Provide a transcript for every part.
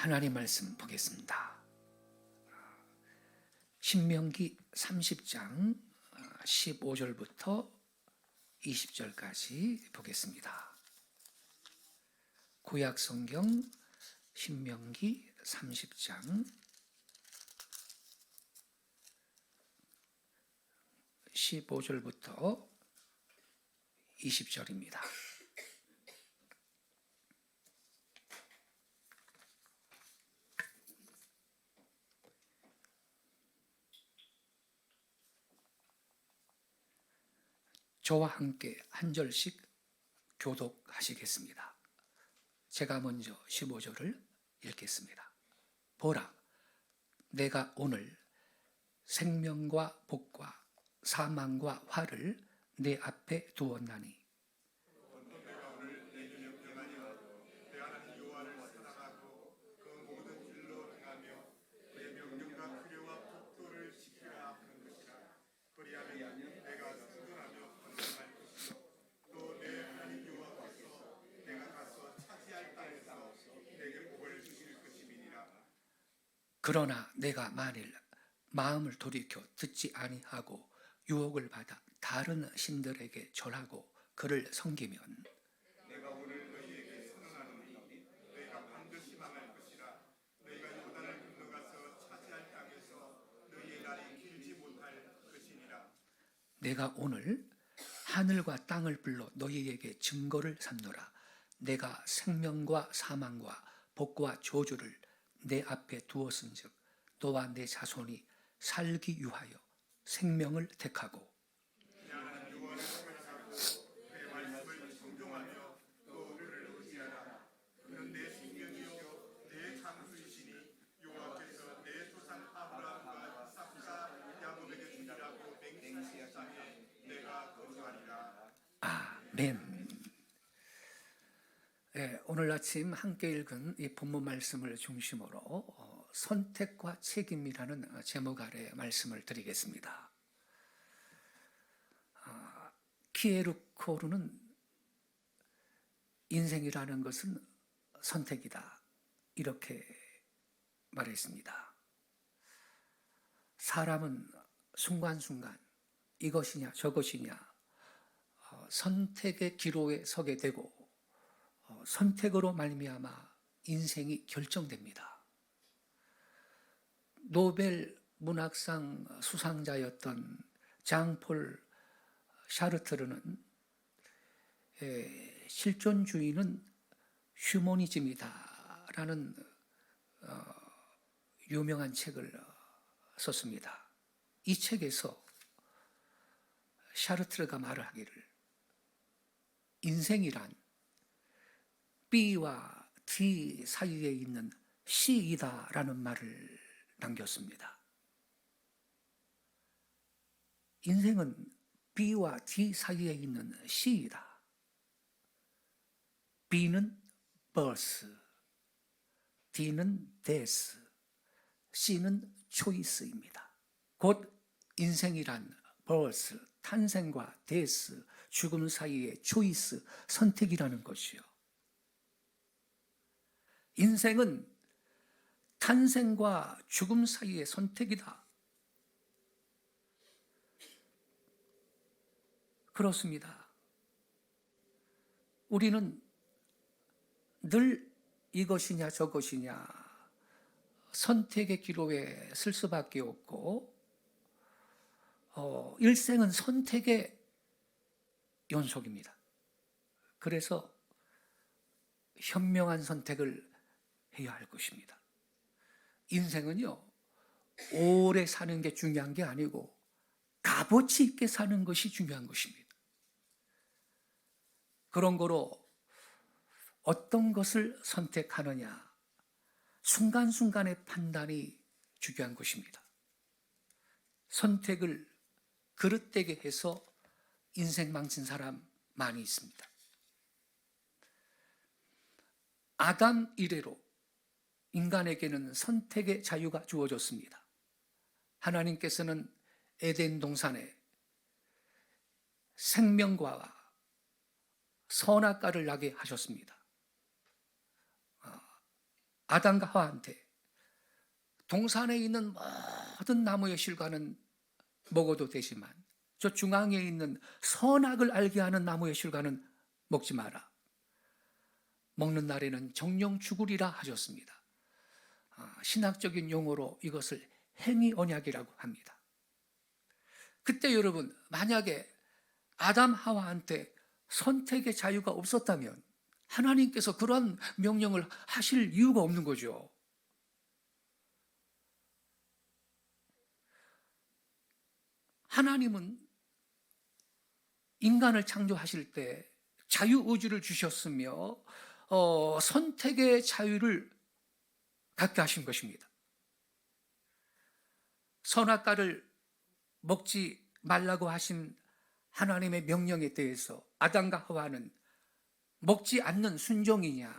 하나님 말씀 보겠습니다. 신명기 30장 15절부터 20절까지 보겠습니다. 구약 성경 신명기 30장 15절부터 20절입니다. 저와 함께 한 절씩 교독하시겠습니다. 제가 먼저 15절을 읽겠습니다. 보라, 내가 오늘 생명과 복과 사망과 화를 내 앞에 두었나니 그러나 내가 만일 마음을 돌이켜 듣지 아니하고 유혹을 받아 다른 신들에게 절하고 그를 섬기면 내가 오늘 너희에게 선언하노니 너희가 반드시 망할 것이라. 너희가 요단을 건너가서 차지할 땅에서 너희의 날이 길지 못할 것이니라. 내가 오늘 하늘과 땅을 불러 너희에게 증거를 삼노라. 내가 생명과 사망과 복과 저주를 내 앞에 두었은즉 너와 내 자손이 살기 위하여 생명을 택하고 나는 여호와를 생각하고 그의 말씀을 청종하며 또 그를 의지하라. 그는 내 생명이요 내 장수이시니 여호와께서 내 조상 아브라함과 이삭과 야곱에게 주리라고 맹세하시되 내가 거주하리라. 아멘. 오늘 아침 함께 읽은 이 본문 말씀을 중심으로 선택과 책임이라는 제목 아래 말씀을 드리겠습니다. 키에르코르는 인생이라는 것은 선택이다 이렇게 말했습니다. 사람은 순간순간 이것이냐 저것이냐 선택의 기로에 서게 되고 선택으로 말미암아 인생이 결정됩니다. 노벨 문학상 수상자였던 장폴 샤르트르는 실존주의는 휴머니즘이다라는 유명한 책을 썼습니다. 이 책에서 샤르트르가 말을 하기를 인생이란 B와 D 사이에 있는 C이다라는 말을 남겼습니다. 인생은 B와 D 사이에 있는 C이다. B는 birth, D는 death, C는 choice입니다. 곧 인생이란 birth, 탄생과 death, 죽음 사이의 choice, 선택이라는 것이요. 인생은 탄생과 죽음 사이의 선택이다. 그렇습니다. 우리는 늘 이것이냐 저것이냐 선택의 기로에 쓸 수밖에 없고 일생은 선택의 연속입니다. 그래서 현명한 선택을 해야 할 것입니다. 인생은요, 오래 사는 게 중요한 게 아니고 값어치 있게 사는 것이 중요한 것입니다. 그런 거로 어떤 것을 선택하느냐, 순간순간의 판단이 중요한 것입니다. 선택을 그릇되게 해서 인생 망친 사람 많이 있습니다. 아담 이래로 인간에게는 선택의 자유가 주어졌습니다. 하나님께서는 에덴 동산에 생명과와 선악과를 나게 하셨습니다. 아담과 하와한테 동산에 있는 모든 나무의 실과는 먹어도 되지만 저 중앙에 있는 선악을 알게 하는 나무의 실과는 먹지 마라. 먹는 날에는 정령 죽으리라 하셨습니다. 신학적인 용어로 이것을 행위 언약이라고 합니다. 그때 여러분, 만약에 아담 하와한테 선택의 자유가 없었다면 하나님께서 그런 명령을 하실 이유가 없는 거죠. 하나님은 인간을 창조하실 때 자유의지를 주셨으며 선택의 자유를 갖게 하신 것입니다. 선악과를 먹지 말라고 하신 하나님의 명령에 대해서 아담과 하와는 먹지 않는 순종이냐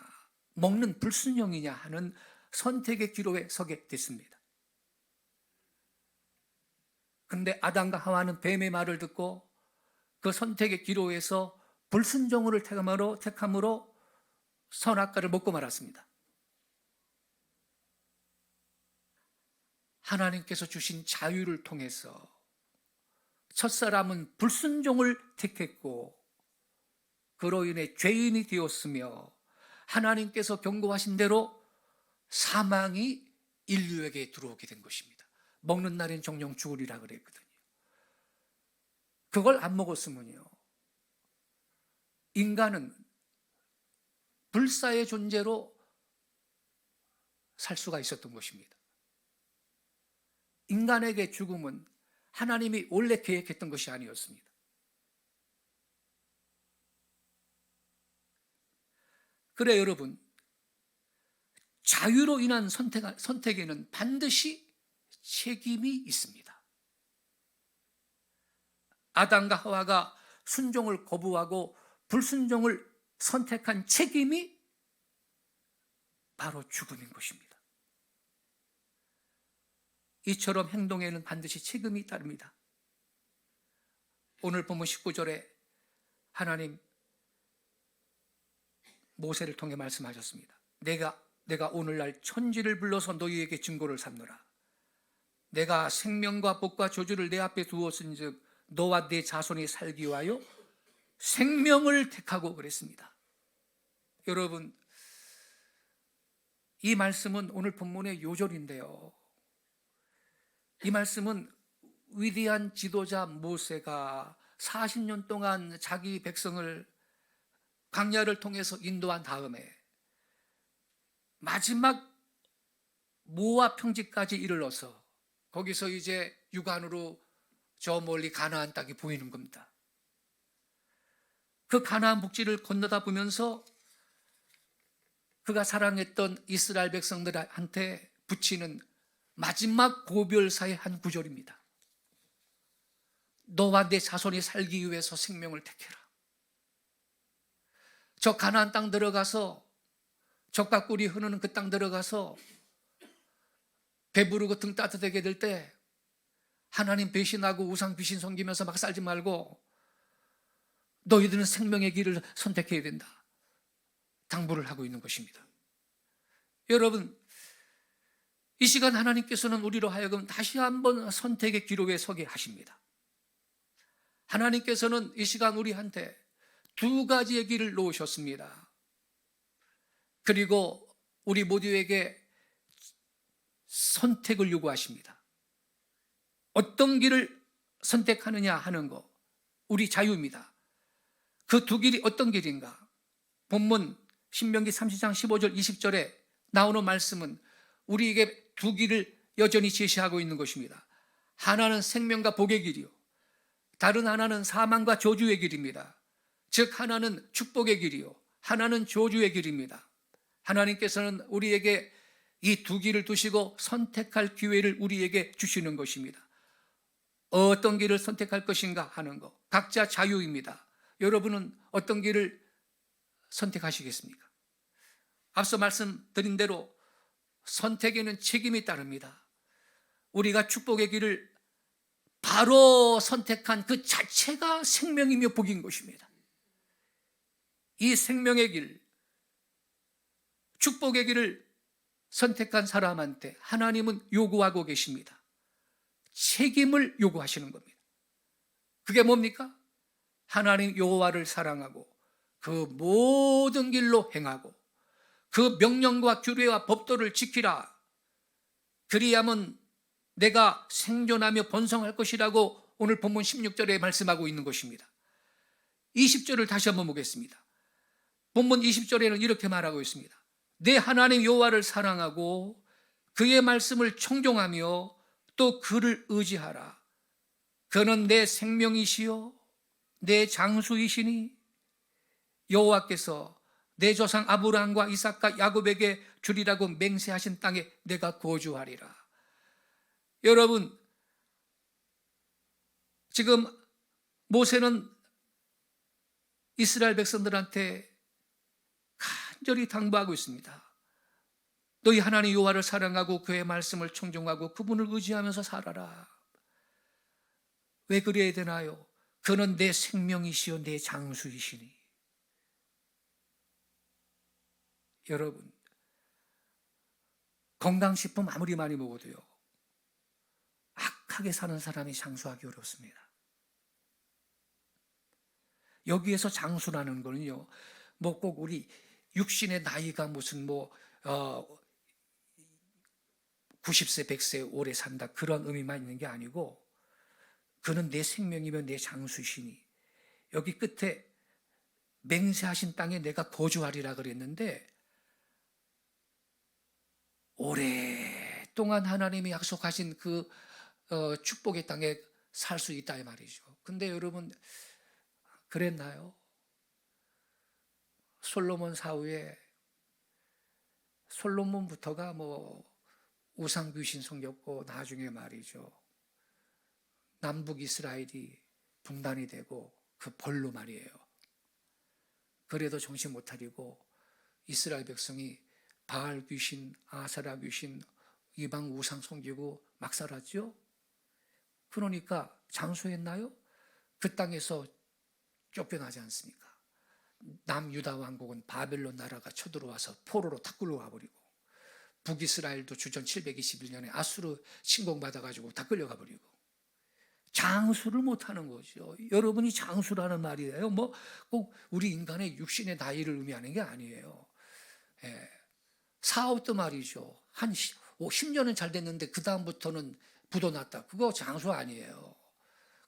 먹는 불순종이냐 하는 선택의 기로에 서게 됐습니다. 그런데 아담과 하와는 뱀의 말을 듣고 그 선택의 기로에서 불순종을 택함으로 선악과를 먹고 말았습니다. 하나님께서 주신 자유를 통해서 첫사람은 불순종을 택했고 그로 인해 죄인이 되었으며 하나님께서 경고하신 대로 사망이 인류에게 들어오게 된 것입니다. 먹는 날엔 정령 죽으리라 그랬거든요. 그걸 안 먹었으면요, 인간은 불사의 존재로 살 수가 있었던 것입니다. 인간에게 죽음은 하나님이 원래 계획했던 것이 아니었습니다. 그래 여러분, 자유로 인한 선택에는 반드시 책임이 있습니다. 아담과 하와가 순종을 거부하고 불순종을 선택한 책임이 바로 죽음인 것입니다. 이처럼 행동에는 반드시 책임이 따릅니다. 오늘 본문 19절에 하나님 모세를 통해 말씀하셨습니다. 내가 오늘날 천지를 불러서 너희에게 증거를 삼노라. 내가 생명과 복과 저주를 내 앞에 두었은즉 너와 네 자손이 살기 위하여 생명을 택하고 그랬습니다. 여러분, 이 말씀은 오늘 본문의 요절인데요, 이 말씀은 위대한 지도자 모세가 40년 동안 자기 백성을 광야를 통해서 인도한 다음에 마지막 모압 평지까지 이르러서 거기서 이제 육안으로 저 멀리 가나안 땅이 보이는 겁니다. 그 가나안 북지를 건너다 보면서 그가 사랑했던 이스라엘 백성들한테 붙이는 마지막 고별사의 한 구절입니다. 너와 내 자손이 살기 위해서 생명을 택해라. 저 가나안 땅 들어가서 젖과 꿀이 흐르는 그 땅 들어가서 배부르고 등 따뜻하게 될 때 하나님 배신하고 우상 귀신 섬기면서 막 살지 말고 너희들은 생명의 길을 선택해야 된다, 당부를 하고 있는 것입니다. 여러분, 이 시간 하나님께서는 우리로 하여금 다시 한번 선택의 기로에 서게 하십니다. 하나님께서는 이 시간 우리한테 두 가지의 길을 놓으셨습니다. 그리고 우리 모두에게 선택을 요구하십니다. 어떤 길을 선택하느냐 하는 거, 우리 자유입니다. 그 두 길이 어떤 길인가? 본문 신명기 30장 15절 20절에 나오는 말씀은 우리에게 두 길을 여전히 제시하고 있는 것입니다. 하나는 생명과 복의 길이요, 다른 하나는 사망과 저주의 길입니다. 즉 하나는 축복의 길이요, 하나는 저주의 길입니다. 하나님께서는 우리에게 이 두 길을 두시고 선택할 기회를 우리에게 주시는 것입니다. 어떤 길을 선택할 것인가 하는 것, 각자 자유입니다. 여러분은 어떤 길을 선택하시겠습니까? 앞서 말씀드린 대로 선택에는 책임이 따릅니다. 우리가 축복의 길을 바로 선택한 그 자체가 생명이며 복인 것입니다. 이 생명의 길, 축복의 길을 선택한 사람한테 하나님은 요구하고 계십니다. 책임을 요구하시는 겁니다. 그게 뭡니까? 하나님 여호와를 사랑하고 그 모든 길로 행하고 그 명령과 규례와 법도를 지키라. 그리하면 내가 생존하며 번성할 것이라고 오늘 본문 16절에 말씀하고 있는 것입니다. 20절을 다시 한번 보겠습니다. 본문 20절에는 이렇게 말하고 있습니다. 내 하나님 여호와를 사랑하고 그의 말씀을 청종하며 또 그를 의지하라. 그는 내 생명이시요 내 장수이시니 여호와께서 내 조상 아브라함과 이삭과 야곱에게 주리라고 맹세하신 땅에 내가 거주하리라. 여러분, 지금 모세는 이스라엘 백성들한테 간절히 당부하고 있습니다. 너희 하나님 여호와를 사랑하고 그의 말씀을 청종하고 그분을 의지하면서 살아라. 왜 그래야 되나요? 그는 내 생명이시요 내 장수이시니. 여러분, 건강식품 아무리 많이 먹어도요, 악하게 사는 사람이 장수하기 어렵습니다. 여기에서 장수라는 거는요, 뭐 꼭 우리 육신의 나이가 무슨 90세, 100세 오래 산다 그런 의미만 있는 게 아니고, 그는 내 생명이며 내 장수시니, 여기 끝에 맹세하신 땅에 내가 거주하리라 그랬는데, 오랫동안 하나님이 약속하신 그 축복의 땅에 살 수 있다 이 말이죠. 근데 여러분, 그랬나요? 솔로몬 사후에 솔로몬부터가 우상 귀신 섬겼고, 나중에 말이죠, 남북 이스라엘이 분단이 되고 그 벌로 말이에요. 그래도 정신 못 차리고 이스라엘 백성이 바알 귀신, 아사라 귀신, 이방 우상 섬기고 막 살았죠. 그러니까 장수했나요? 그 땅에서 쫓겨나지 않습니까? 남유다 왕국은 바벨론 나라가 쳐들어와서 포로로 다 끌려가 버리고, 북이스라엘도 주전 721년에 아수르 침공받아가지고 다 끌려가 버리고, 장수를 못하는 거죠. 여러분이 장수라는 말이에요. 꼭 우리 인간의 육신의 나이를 의미하는 게 아니에요. 사업도 말이죠. 한 10년은 잘 됐는데 그 다음부터는 부도났다. 그거 장수 아니에요.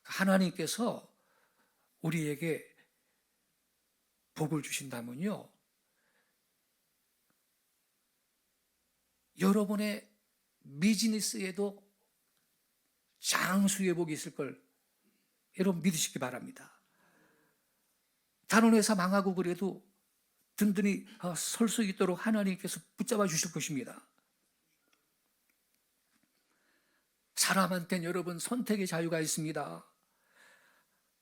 하나님께서 우리에게 복을 주신다면요, 여러분의 비즈니스에도 장수의 복이 있을 걸 여러분 믿으시기 바랍니다. 다른 회사 망하고 그래도 든든히 설 수 있도록 하나님께서 붙잡아 주실 것입니다. 사람한테는 여러분 선택의 자유가 있습니다.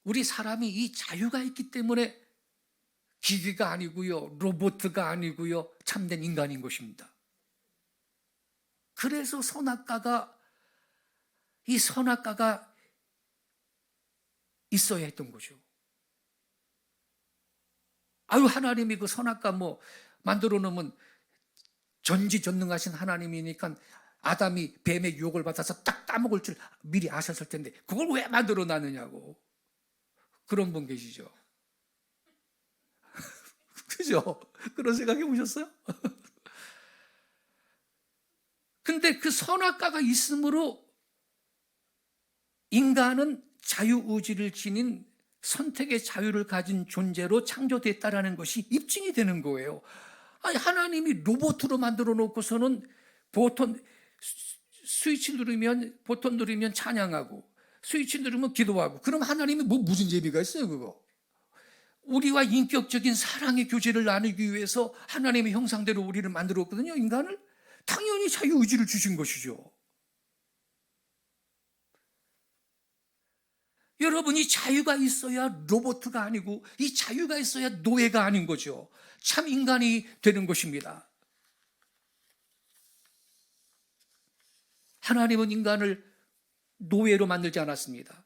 우리 사람이 이 자유가 있기 때문에 기계가 아니고요, 로봇가 아니고요, 참된 인간인 것입니다. 그래서 이 선악과가 있어야 했던 거죠. 하나님이 그 선악과 만들어 놓으면 전지전능하신 하나님이니까 아담이 뱀의 유혹을 받아서 딱 따먹을 줄 미리 아셨을 텐데 그걸 왜 만들어 놨느냐고. 그런 분 계시죠. 그죠? 그런 생각해 보셨어요? 근데 그 선악과가 있으므로 인간은 자유의지를 지닌 선택의 자유를 가진 존재로 창조됐다라는 것이 입증이 되는 거예요. 하나님이 로봇으로 만들어 놓고서는 버튼 누르면 찬양하고, 스위치 누르면 기도하고, 그럼 하나님이 무슨 재미가 있어요, 그거? 우리와 인격적인 사랑의 교제를 나누기 위해서 하나님의 형상대로 우리를 만들었거든요, 인간을. 당연히 자유의지를 주신 것이죠. 여러분, 이 자유가 있어야 로봇가 아니고, 이 자유가 있어야 노예가 아닌 거죠. 참 인간이 되는 것입니다. 하나님은 인간을 노예로 만들지 않았습니다.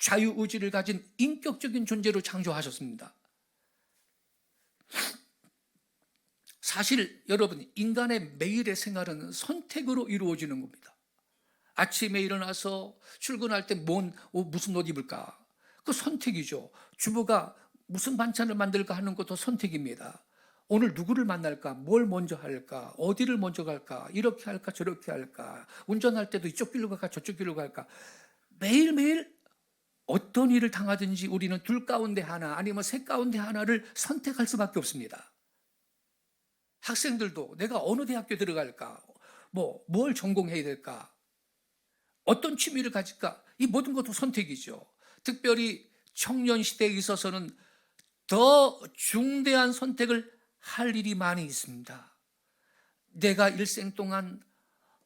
자유의지를 가진 인격적인 존재로 창조하셨습니다. 사실 여러분, 인간의 매일의 생활은 선택으로 이루어지는 겁니다. 아침에 일어나서 출근할 때 무슨 옷 입을까? 그 선택이죠. 주부가 무슨 반찬을 만들까 하는 것도 선택입니다. 오늘 누구를 만날까? 뭘 먼저 할까? 어디를 먼저 갈까? 이렇게 할까? 저렇게 할까? 운전할 때도 이쪽 길로 갈까? 저쪽 길로 갈까? 매일매일 어떤 일을 당하든지 우리는 둘 가운데 하나 아니면 셋 가운데 하나를 선택할 수밖에 없습니다. 학생들도 내가 어느 대학교 들어갈까? 뭘 전공해야 될까? 어떤 취미를 가질까? 이 모든 것도 선택이죠. 특별히 청년 시대에 있어서는 더 중대한 선택을 할 일이 많이 있습니다. 내가 일생 동안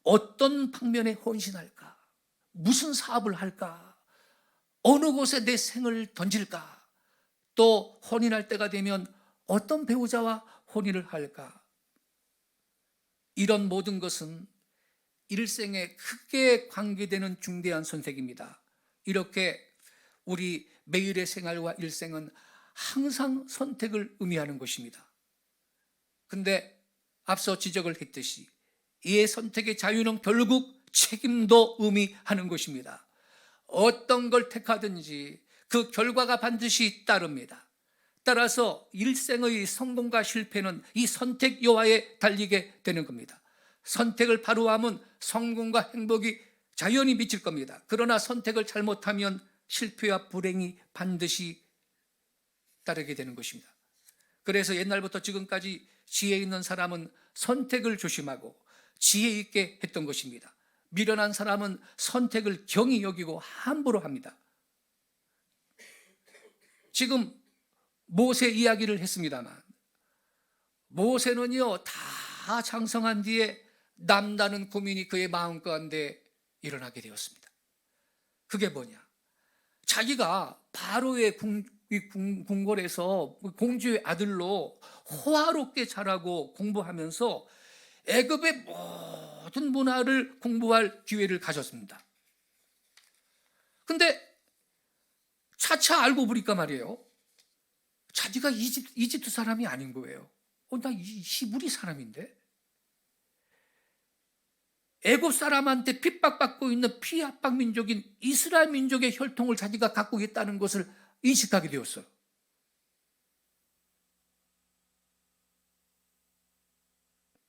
어떤 방면에 헌신할까? 무슨 사업을 할까? 어느 곳에 내 생을 던질까? 또 혼인할 때가 되면 어떤 배우자와 혼인을 할까? 이런 모든 것은 일생에 크게 관계되는 중대한 선택입니다. 이렇게 우리 매일의 생활과 일생은 항상 선택을 의미하는 것입니다. 근데 앞서 지적을 했듯이 이의 선택의 자유는 결국 책임도 의미하는 것입니다. 어떤 걸 택하든지 그 결과가 반드시 따릅니다. 따라서 일생의 성공과 실패는 이 선택 여하에 달리게 되는 겁니다. 선택을 바로 하면 성공과 행복이 자연히 미칠 겁니다. 그러나 선택을 잘못하면 실패와 불행이 반드시 따르게 되는 것입니다. 그래서 옛날부터 지금까지 지혜 있는 사람은 선택을 조심하고 지혜 있게 했던 것입니다. 미련한 사람은 선택을 경히 여기고 함부로 합니다. 지금 모세 이야기를 했습니다만 모세는요 다 장성한 뒤에 남다른 고민이 그의 마음 가운데 일어나게 되었습니다. 그게 뭐냐? 자기가 바로의 궁궐에서 공주의 아들로 호화롭게 자라고 공부하면서 애굽의 모든 문화를 공부할 기회를 가졌습니다. 근데 차차 알고 보니까 말이에요, 자기가 이집트 사람이 아닌 거예요. 나 히브리 사람인데? 애굽 사람한테 핍박받고 있는 피압박 민족인 이스라엘 민족의 혈통을 자기가 갖고 있다는 것을 인식하게 되었어요.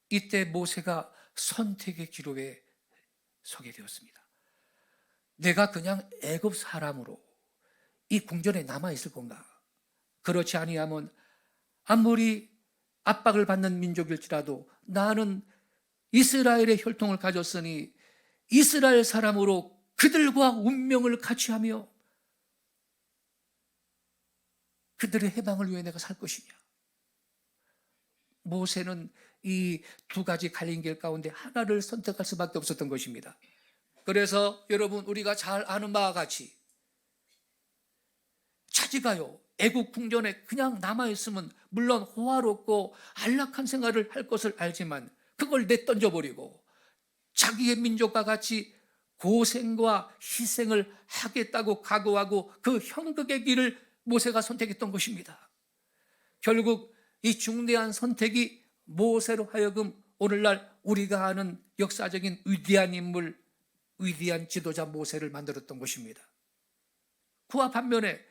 이때 모세가 선택의 기로에 서게 되었습니다. 내가 그냥 애굽 사람으로 이 궁전에 남아있을 건가? 그렇지 아니하면 아무리 압박을 받는 민족일지라도 나는 이스라엘의 혈통을 가졌으니 이스라엘 사람으로 그들과 운명을 같이 하며 그들의 해방을 위해 내가 살 것이냐? 모세는 이 두 가지 갈린 길 가운데 하나를 선택할 수밖에 없었던 것입니다. 그래서 여러분, 우리가 잘 아는 바와 같이 자기가요 애국 궁전에 그냥 남아있으면 물론 호화롭고 안락한 생활을 할 것을 알지만 그걸 내던져버리고 자기의 민족과 같이 고생과 희생을 하겠다고 각오하고 그 형극의 길을 모세가 선택했던 것입니다. 결국 이 중대한 선택이 모세로 하여금 오늘날 우리가 아는 역사적인 위대한 인물, 위대한 지도자 모세를 만들었던 것입니다. 그와 반면에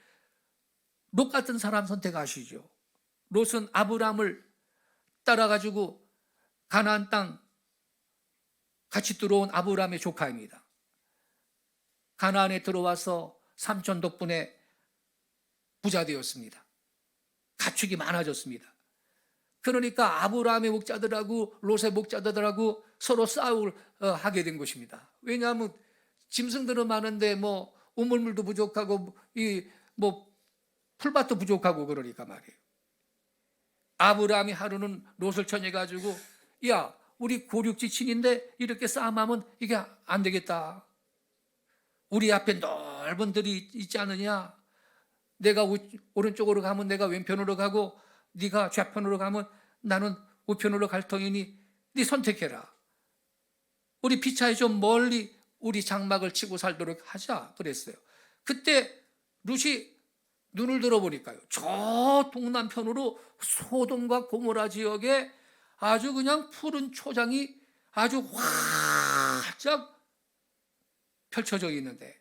롯 같은 사람 선택하시죠. 롯은 아브라함을 따라가지고 가나안 땅 같이 들어온 아브라함의 조카입니다. 가나안에 들어와서 삼촌 덕분에 부자 되었습니다. 가축이 많아졌습니다. 그러니까 아브라함의 목자들하고 롯의 목자들하고 서로 싸움을 하게 된 것입니다. 왜냐하면 짐승들은 많은데 우물물도 부족하고 풀밭도 부족하고 그러니까 말이에요. 아브라함이 하루는 롯을 쳐내가지고 야, 우리 고륙지친인데 이렇게 싸움하면 이게 안 되겠다. 우리 앞에 넓은 들이 있지 않느냐? 내가 오른쪽으로 가면 내가 왼편으로 가고 네가 좌편으로 가면 나는 우편으로 갈 터이니 네 선택해라. 우리 피차에 좀 멀리 우리 장막을 치고 살도록 하자 그랬어요. 그때 롯이 눈을 들어보니까요, 저 동남편으로 소돔과 고모라 지역에 아주 그냥 푸른 초장이 아주 활짝 펼쳐져 있는데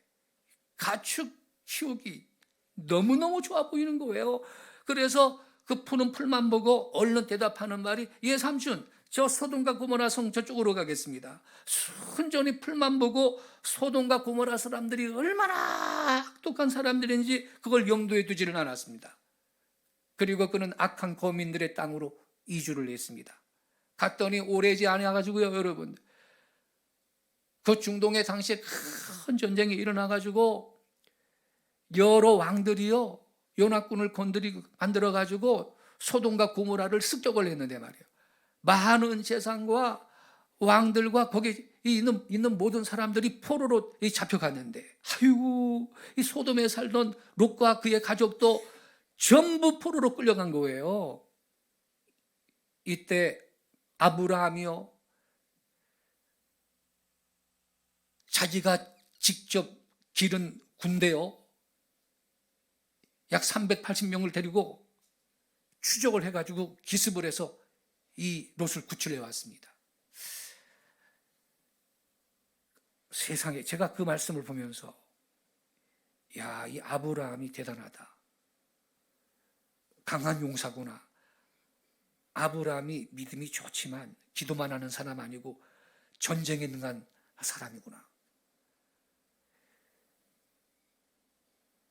가축 키우기 너무너무 좋아 보이는 거예요. 그래서 그 푸른 풀만 보고 얼른 대답하는 말이, 예 삼촌, 저 소돔과 고모라 성 저쪽으로 가겠습니다. 순전히 풀만 보고 소돔과 고모라 사람들이 얼마나 악독한 사람들인지 그걸 염두에 두지는 않았습니다. 그리고 그는 악한 거민들의 땅으로 이주를 했습니다. 갔더니 오래지 않아가지고요, 여러분, 그 중동에 당시에 큰 전쟁이 일어나가지고 여러 왕들이요 연합군을 만들어가지고 소돔과 고모라를 습격을 했는데 말이에요. 많은 재산과 왕들과 거기 있는 모든 사람들이 포로로 잡혀갔는데, 아이고, 이 소돔에 살던 롯과 그의 가족도 전부 포로로 끌려간 거예요. 이때 아브라함이요, 자기가 직접 기른 군대요, 약 380명을 데리고 추적을 해가지고 기습을 해서 이 롯을 구출해 왔습니다. 세상에, 제가 그 말씀을 보면서, 야, 이 아브라함이 대단하다. 강한 용사구나. 아브라함이 믿음이 좋지만 기도만 하는 사람 아니고 전쟁에 능한 사람이구나.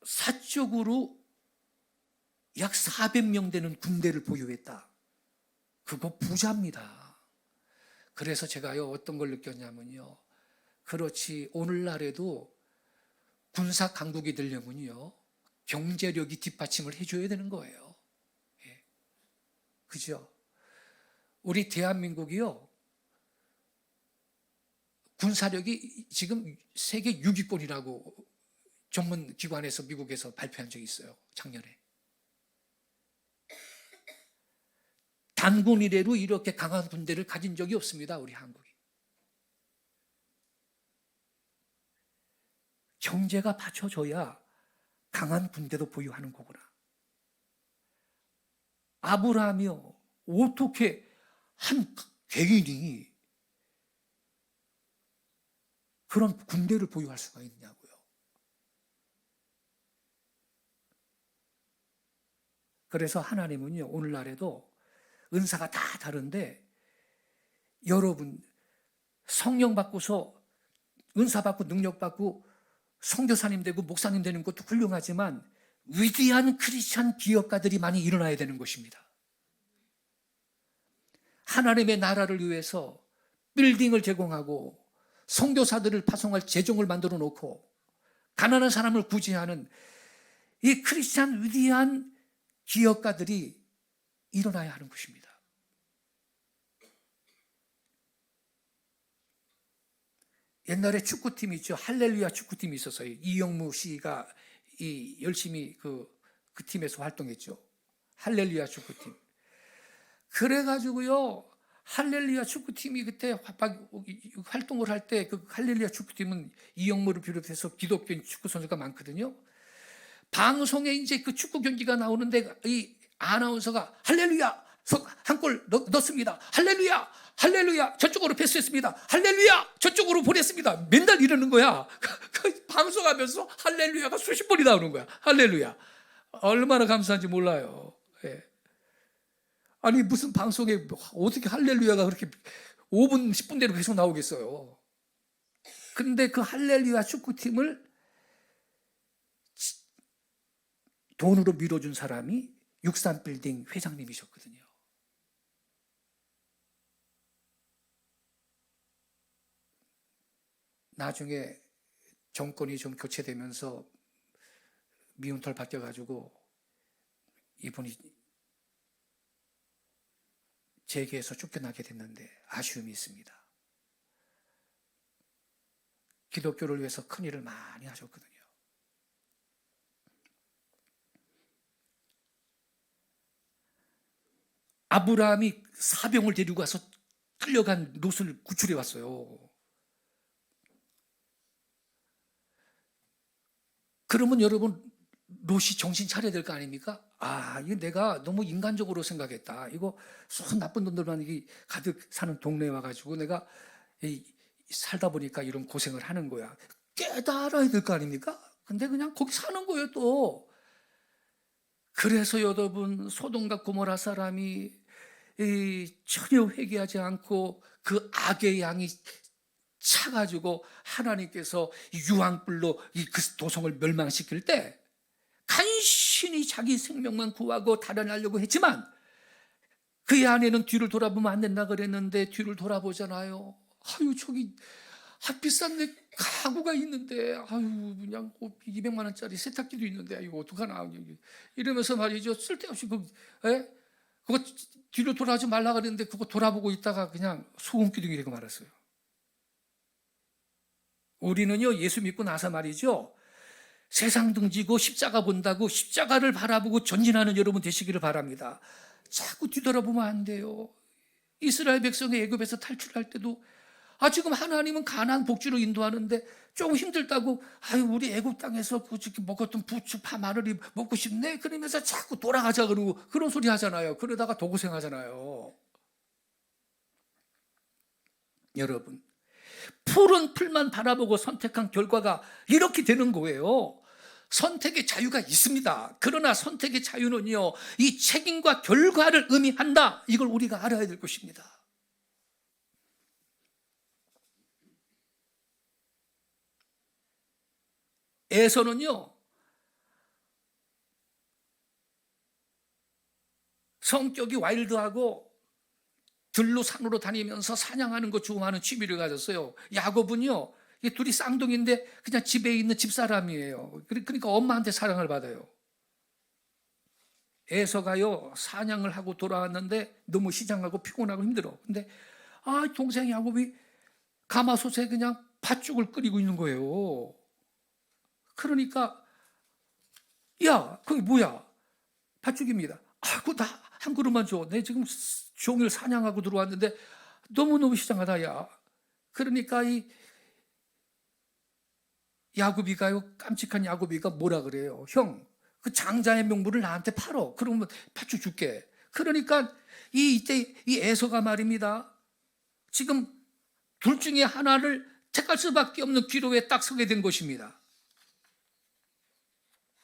사적으로 약 400명 되는 군대를 보유했다. 그거 부자입니다. 그래서 제가요, 어떤 걸 느꼈냐면요, 그렇지, 오늘날에도 군사 강국이 되려면요 경제력이 뒷받침을 해줘야 되는 거예요. 예. 그죠? 우리 대한민국이요, 군사력이 지금 세계 6위권이라고 전문 기관에서 미국에서 발표한 적이 있어요, 작년에. 단군 이래로 이렇게 강한 군대를 가진 적이 없습니다, 우리 한국이. 경제가 받쳐줘야 강한 군대도 보유하는 거구나. 아브라함이요, 어떻게 한 개인이 그런 군대를 보유할 수가 있냐고요. 그래서 하나님은요, 오늘날에도 은사가 다 다른데, 여러분 성령 받고서 은사 받고 능력 받고 선교사님 되고 목사님 되는 것도 훌륭하지만 위대한 크리스찬 기업가들이 많이 일어나야 되는 것입니다. 하나님의 나라를 위해서 빌딩을 제공하고 선교사들을 파송할 재정을 만들어 놓고 가난한 사람을 구제하는 이 크리스찬 위대한 기업가들이 일어나야 하는 것입니다. 옛날에 축구팀이 있죠. 할렐루야 축구팀이 있었어요. 이영무 씨가 열심히 그 팀에서 활동했죠. 할렐루야 축구팀. 그래가지고요, 할렐루야 축구팀이 그때 활동을 할 때 그 할렐루야 축구팀은 이영무를 비롯해서 기독교인 축구 선수가 많거든요. 방송에 이제 그 축구 경기가 나오는데 이 아나운서가 할렐루야 한 골 넣습니다. 할렐루야, 할렐루야, 저쪽으로 패스했습니다. 할렐루야, 저쪽으로 보냈습니다. 맨날 이러는 거야. 방송하면서 할렐루야가 수십 번이 나오는 거야. 할렐루야. 얼마나 감사한지 몰라요. 예. 아니, 무슨 방송에 어떻게 할렐루야가 그렇게 5분, 10분 대로 계속 나오겠어요. 근데 그 할렐루야 축구팀을 돈으로 밀어준 사람이 63빌딩 회장님이셨거든요. 나중에 정권이 좀 교체되면서 미운털 바뀌어가지고 이분이 재계에서 쫓겨나게 됐는데 아쉬움이 있습니다. 기독교를 위해서 큰 일을 많이 하셨거든요. 아브라함이 사병을 데리고 가서 끌려간 롯을 구출해 왔어요. 그러면 여러분, 롯이 정신 차려야 될 거 아닙니까? 이거 내가 너무 인간적으로 생각했다. 이거 속 나쁜 놈들만 가득 사는 동네에 와가지고 내가 살다 보니까 이런 고생을 하는 거야. 깨달아야 될 거 아닙니까? 근데 그냥 거기 사는 거예요, 또. 그래서 여러분, 소돔과 고모라 사람이 전혀 회개하지 않고 그 악의 양이 차가지고 하나님께서 유황불로 그 도성을 멸망시킬 때 간신히 자기 생명만 구하고 달아나려고 했지만 그의 아내는 뒤를 돌아보면 안 된다 그랬는데 뒤를 돌아보잖아요. 저기 비싼 내 가구가 있는데 그냥 200만 원짜리 세탁기도 있는데 이거 어떡하나 이러면서 말이죠. 쓸데없이 그거 뒤로 돌아오지 말라 그랬는데 그거 돌아보고 있다가 그냥 소금기둥이 되고 말았어요. 우리는요, 예수 믿고 나서 말이죠, 세상 등지고 십자가 본다고 십자가를 바라보고 전진하는 여러분 되시기를 바랍니다. 자꾸 뒤돌아보면 안 돼요. 이스라엘 백성이 애굽에서 탈출할 때도 지금 하나님은 가나안 복지로 인도하는데 조금 힘들다고 우리 애굽 땅에서 먹었던 부추, 파, 마늘이 먹고 싶네 그러면서 자꾸 돌아가자 그러고 그런 소리 하잖아요. 그러다가 더 고생하잖아요. 여러분, 푸른 풀만 바라보고 선택한 결과가 이렇게 되는 거예요. 선택의 자유가 있습니다. 그러나 선택의 자유는요, 이 책임과 결과를 의미한다. 이걸 우리가 알아야 될 것입니다. 에서는요, 성격이 와일드하고 들로 산으로 다니면서 사냥하는 거 좋아하는 취미를 가졌어요. 야곱은요, 이 둘이 쌍둥이인데 그냥 집에 있는 집사람이에요. 그러니까 엄마한테 사랑을 받아요. 에서가요, 사냥을 하고 돌아왔는데 너무 시장하고 피곤하고 힘들어. 근데 동생 야곱이 가마솥에 그냥 팥죽을 끓이고 있는 거예요. 그러니까 야, 그게 뭐야? 팥죽입니다. 그거 나 한 그릇만 줘. 내 지금 종일 사냥하고 들어왔는데 너무너무 시장하다, 야. 그러니까 이 야곱이가요, 깜찍한 야곱이가 뭐라 그래요? 형, 그 장자의 명분을 나한테 팔어. 그러면 팥죽 줄게. 그러니까 이때 이 에서가 말입니다. 지금 둘 중에 하나를 택할 수밖에 없는 기로에 딱 서게 된 것입니다.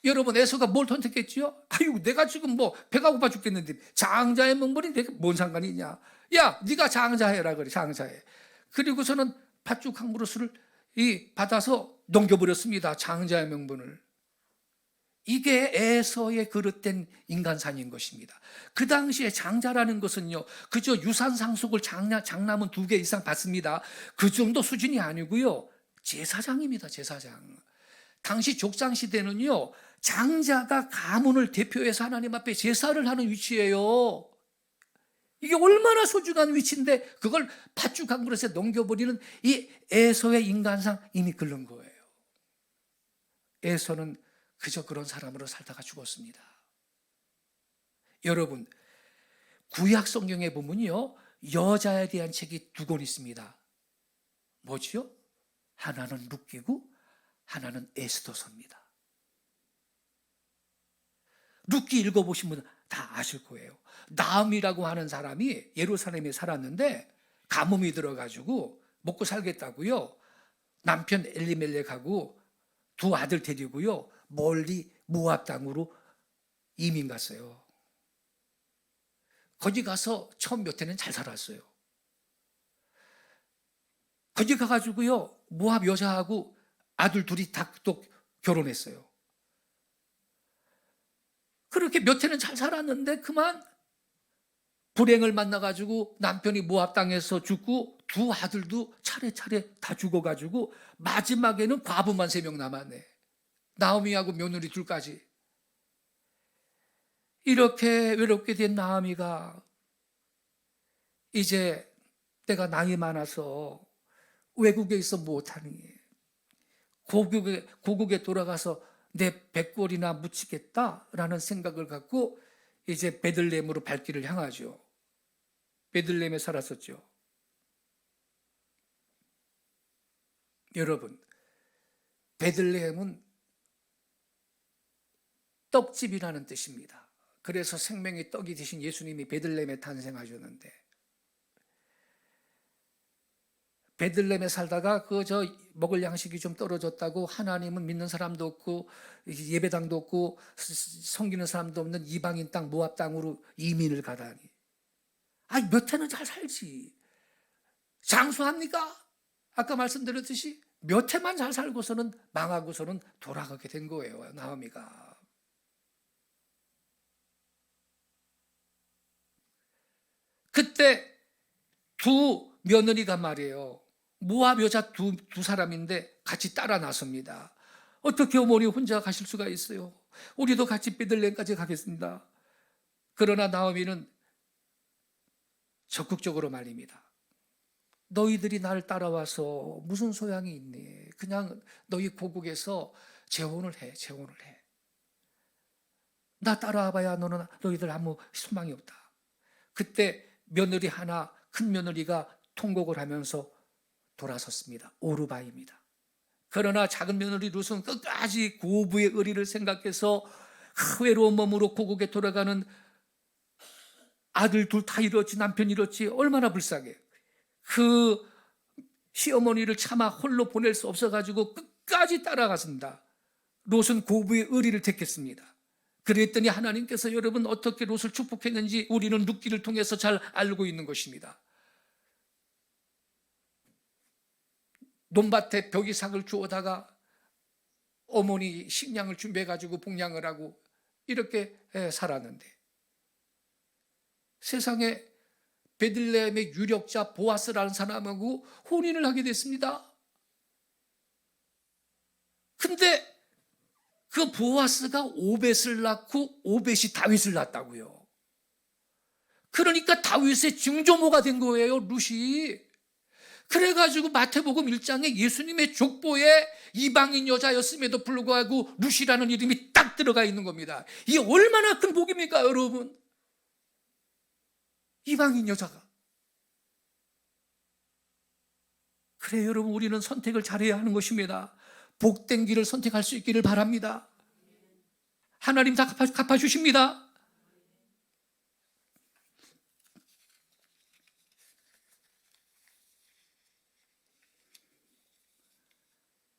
여러분, 에서가 뭘 선택했지요? 내가 지금 배가 고파 죽겠는데 장자의 명분이 내가 뭔 상관이 있냐? 야, 네가 장자해라 그래, 장자해. 그리고서는 팥죽 한 그릇을 받아서 넘겨버렸습니다. 장자의 명분을. 이게 에서의 그릇된 인간상인 것입니다. 그 당시에 장자라는 것은요, 그저 유산 상속을 장남은 2개 이상 받습니다. 그 정도 수준이 아니고요, 제사장입니다. 제사장. 당시 족장 시대는요, 장자가 가문을 대표해서 하나님 앞에 제사를 하는 위치예요. 이게 얼마나 소중한 위치인데 그걸 팥죽 한 그릇에 넘겨버리는 이 에서의 인간상 이미 그런 거예요. 에서는 그저 그런 사람으로 살다가 죽었습니다. 여러분, 구약 성경에 보면요, 여자에 대한 책이 2권 있습니다. 뭐지요? 하나는 룻기고 하나는 에스더서입니다. 룻기 읽어보신 분 다 아실 거예요. 나음이라고 하는 사람이 예루살렘에 살았는데 가뭄이 들어가지고 먹고 살겠다고요, 남편 엘리멜렉하고 2 아들 데리고요, 멀리 모압 땅으로 이민 갔어요. 거기 가서 처음 몇 해는 잘 살았어요. 거기 가가지고요, 모압 여자하고 아들 2이 다 또 결혼했어요. 그렇게 몇 해는 잘 살았는데 그만 불행을 만나가지고 남편이 모압 땅에서 죽고 2 아들도 차례차례 다 죽어가지고 마지막에는 과부만 3명 남았네. 나오미하고 며느리 2까지. 이렇게 외롭게 된 나오미가 이제 내가 나이 많아서 외국에 있어 못하니 고국에 돌아가서 내 백골이나 묻히겠다라는 생각을 갖고 이제 베들레헴으로 발길을 향하죠. 베들레헴에 살았었죠. 여러분, 베들레헴은 떡집이라는 뜻입니다. 그래서 생명의 떡이 되신 예수님이 베들레헴에 탄생하셨는데, 베들레헴에 살다가 먹을 양식이 좀 떨어졌다고 하나님은 믿는 사람도 없고 예배당도 없고 섬기는 사람도 없는 이방인 땅 모압 땅으로 이민을 가다니, 몇 해는 잘 살지 장수합니까? 아까 말씀드렸듯이 몇 해만 잘 살고서는 망하고서는 돌아가게 된 거예요, 나오미가. 그때 두 며느리가 말이에요, 모압 여자 두 사람인데 같이 따라 나섭니다. 어떻게 어머니 혼자 가실 수가 있어요? 우리도 같이 베들레헴까지 가겠습니다. 그러나 나오미는 적극적으로 말립니다. 너희들이 날 따라와서 무슨 소양이 있니? 그냥 너희 고국에서 재혼을 해. 나 따라와봐야 너희들 아무 소망이 없다. 그때 며느리 하나, 큰 며느리가 통곡을 하면서 돌아섰습니다. 오르바입니다. 그러나 작은 며느리 룻은 끝까지 고부의 의리를 생각해서 외로운 몸으로 고국에 돌아가는 아들 둘 다 잃었지, 남편 잃었지, 얼마나 불쌍해. 그 시어머니를 차마 홀로 보낼 수 없어가지고 끝까지 따라갔습니다. 롯은 고부의 의리를 택했습니다. 그랬더니 하나님께서 여러분 어떻게 롯을 축복했는지 우리는 룻기를 통해서 잘 알고 있는 것입니다. 논밭에 벽이삭을 주워다가 어머니 식량을 준비해가지고 복량을 하고 이렇게 살았는데, 세상에 베들레헴의 유력자 보아스라는 사람하고 혼인을 하게 됐습니다. 근데 그 보아스가 오벳을 낳고 오벳이 다윗을 낳았다고요. 그러니까 다윗의 증조모가 된 거예요, 룻이. 그래가지고 마태복음 1장에 예수님의 족보에 이방인 여자였음에도 불구하고 룻이라는 이름이 딱 들어가 있는 겁니다. 이게 얼마나 큰 복입니까, 여러분? 이방인 여자가. 그래, 여러분, 우리는 선택을 잘해야 하는 것입니다. 복된 길을 선택할 수 있기를 바랍니다. 하나님 다 갚아주십니다.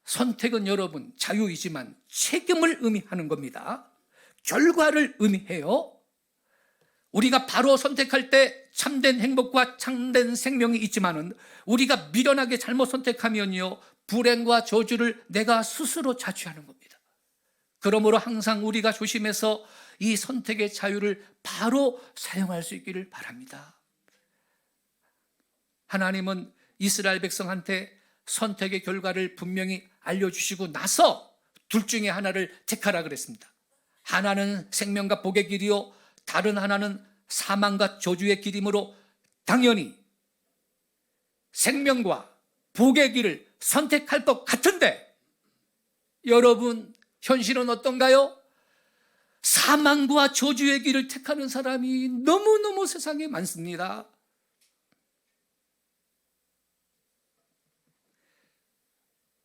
선택은 여러분 자유이지만 책임을 의미하는 겁니다. 결과를 의미해요. 우리가 바로 선택할 때 참된 행복과 참된 생명이 있지만은 우리가 미련하게 잘못 선택하면요, 불행과 저주를 내가 스스로 자취하는 겁니다. 그러므로 항상 우리가 조심해서 이 선택의 자유를 바로 사용할 수 있기를 바랍니다. 하나님은 이스라엘 백성한테 선택의 결과를 분명히 알려주시고 나서 둘 중에 하나를 택하라 그랬습니다. 하나는 생명과 복의 길이요, 다른 하나는 사망과 저주의 길이므로 당연히 생명과 복의 길을 선택할 것 같은데, 여러분 현실은 어떤가요? 사망과 저주의 길을 택하는 사람이 너무너무 세상에 많습니다.